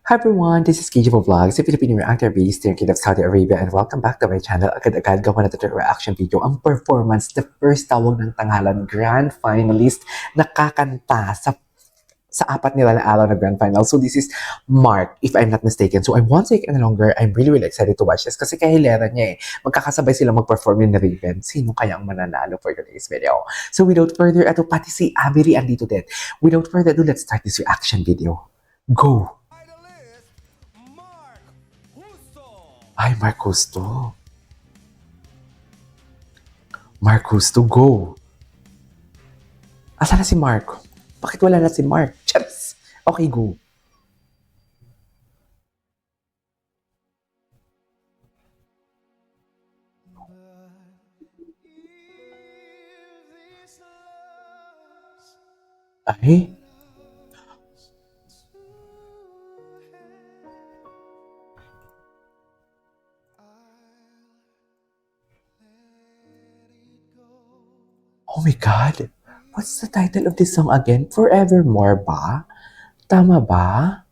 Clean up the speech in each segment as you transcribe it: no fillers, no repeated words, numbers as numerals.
Hi everyone, this is KJ Vlogs, a Filipino reactor based here in Kingdom of Saudi Arabia, and welcome back to my channel. Agad-agad gawa na ito reaction video. Ang performance, the first tawag ng tanghalan, grand finalist, nakakanta sa apat nila na araw na grand final. So this is Mark, if I'm not mistaken. So I'm one second longer, I'm really excited to watch this kasi kahilera niya eh. Magkakasabay sila mag-perform yung Raven. Sino kaya ang mananalo for today's video? So without further ado, pati si Avery andito din. Without further ado, let's start this reaction video. Go! Ay, Mark Justo. Mark Justo, go. Asa na si Mark? Bakit wala na si Mark? Charis. Okay, go. Ay. Oh my God. What's the title of this song again? Forevermore ba? Tama ba?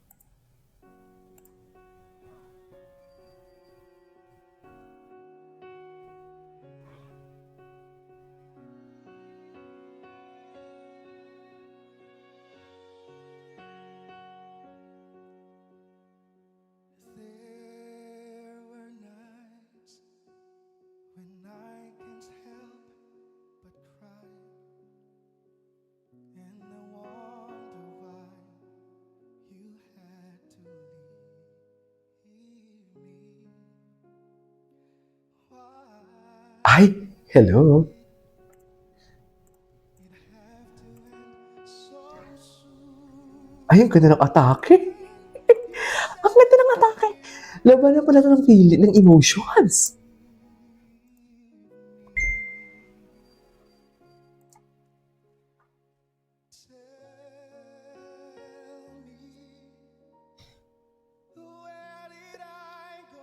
Ay, hello. Ay, ang ganda ng atake. Ang ganda ng atake. Laban na pala ng feeling, ng emotions.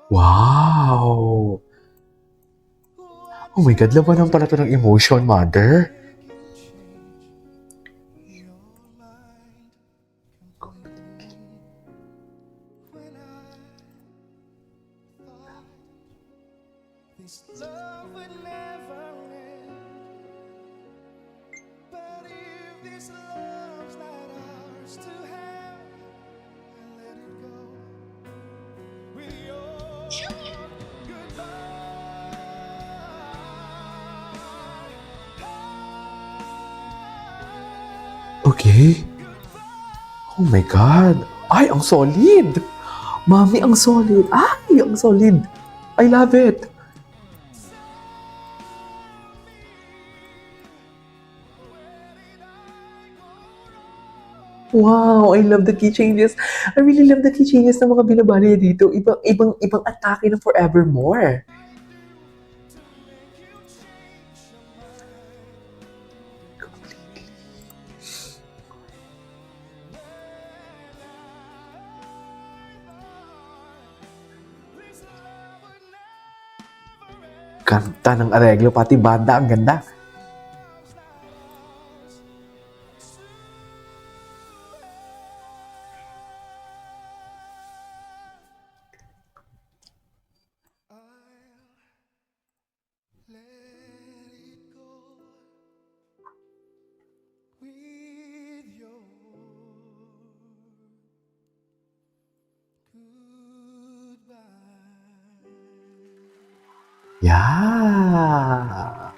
Wow! Oh my God, labanan pala ito ng emotion, mother. This love would never end. But if this love's not ours to have, and let it go with your goodbye. Okay. Oh my God. Ay, ang solid. Mami, ang solid. Ay, ang solid. I love it. Wow, I love the key changes. I really love the key changes na mga binabali dito. Ibang atake ng Forevermore. Kanta ng areglo, pati banda, ang ganda. Yeah.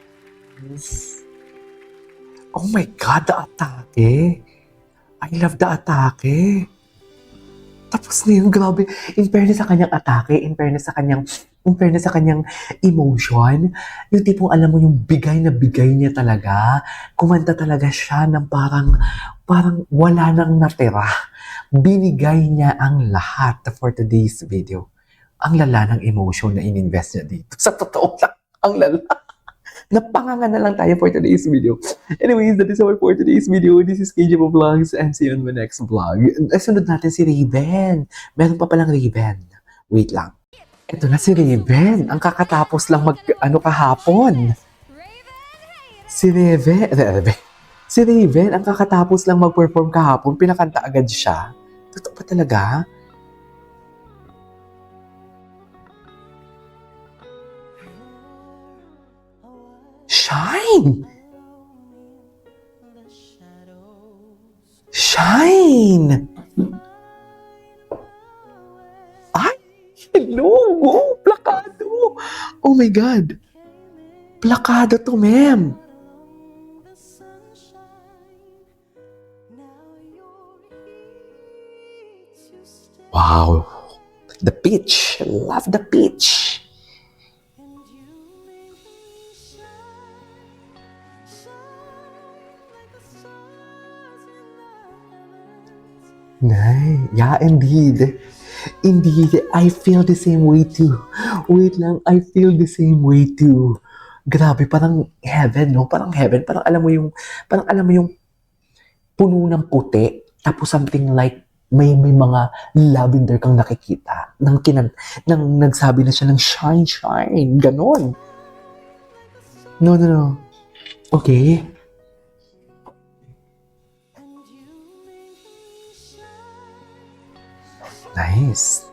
Oh my God, the atake. I love the atake. Tapos na yun, grabe. In fairness sa kanyang atake, in fairness sa kanyang emotion, yung tipong alam mo yung bigay na bigay niya talaga, kumanta talaga siya ng parang wala nang natira. Binigay niya ang lahat for today's video. Ang lala ng emotion na ininvest niya dito. Sa totoo lang, ang lala. Napanganga na lang tayo for today's video. Anyways, that is all for today's video. This is KJ Vlogs and see you on my next vlog. Sunod natin si Raven. Meron pa palang Raven. Wait lang. Ito na si Raven. Ang kakatapos lang kahapon. Si Raven, ang kakatapos lang mag-perform kahapon, pinakanta agad siya. Totoo pa talaga? Shine! Shine! Ay! Hello! Oh, plakado! Oh my God! Plakado to, ma'am! Wow! The peach! Love the peach! Nice. Yeah, indeed. Indeed, I feel the same way too. Wait lang, I feel the same way too. Grabe, parang heaven, no? Parang heaven. Parang alam mo yung puno ng puti. Tapos something like, may mga lavender kang nakikita. Nang nagsabi na siya ng shine, shine. Ganon. No, no, no. Okay. Nice.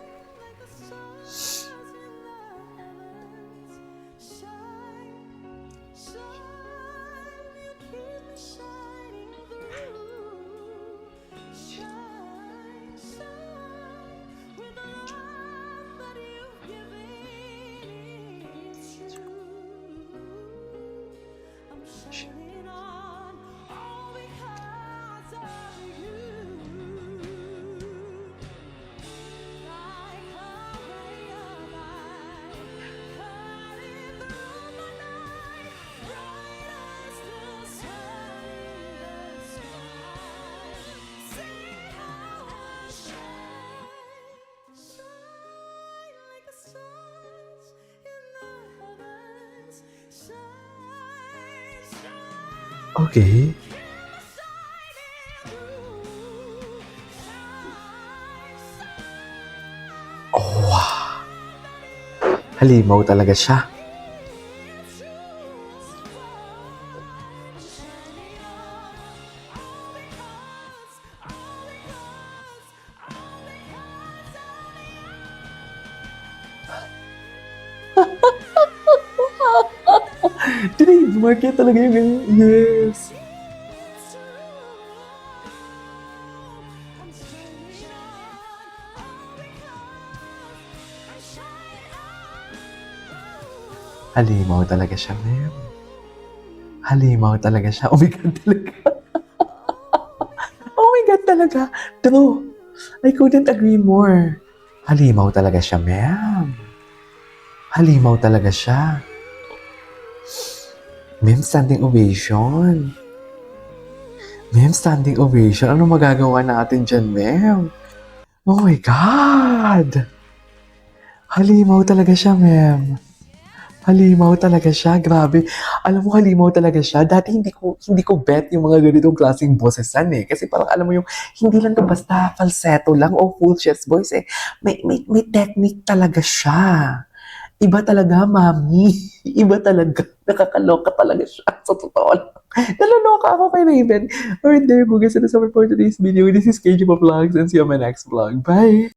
Okay. Oh, wow. Halimaw talaga siya. Trademark yan talaga yung ganyan. Yes. Halimaw talaga siya, ma'am. Halimaw talaga siya. Oh my God, talaga. Oh my God, talaga. True. I couldn't agree more. Halimaw talaga siya, ma'am. Halimaw talaga siya. Ma'am, standing ovation. Ma'am, standing ovation. Ano magagawa natin dyan, ma'am? Oh my God! Halimaw talaga siya, ma'am. Halimaw talaga siya. Grabe. Alam mo, halimaw talaga siya. Dati hindi ko bet yung mga ganitong klaseng bossesan eh. Kasi parang alam mo yung, hindi lang to basta falsetto lang o full chest voice eh. May technique talaga siya. Iba talaga, mami. Iba talaga. Nakakaloka talaga siya. Sa totoo lang. Nalaloka ako kay Raven. Alright, there you go guys. That's all for today's video. This is KJ Vlogs and see you on my next vlog. Bye!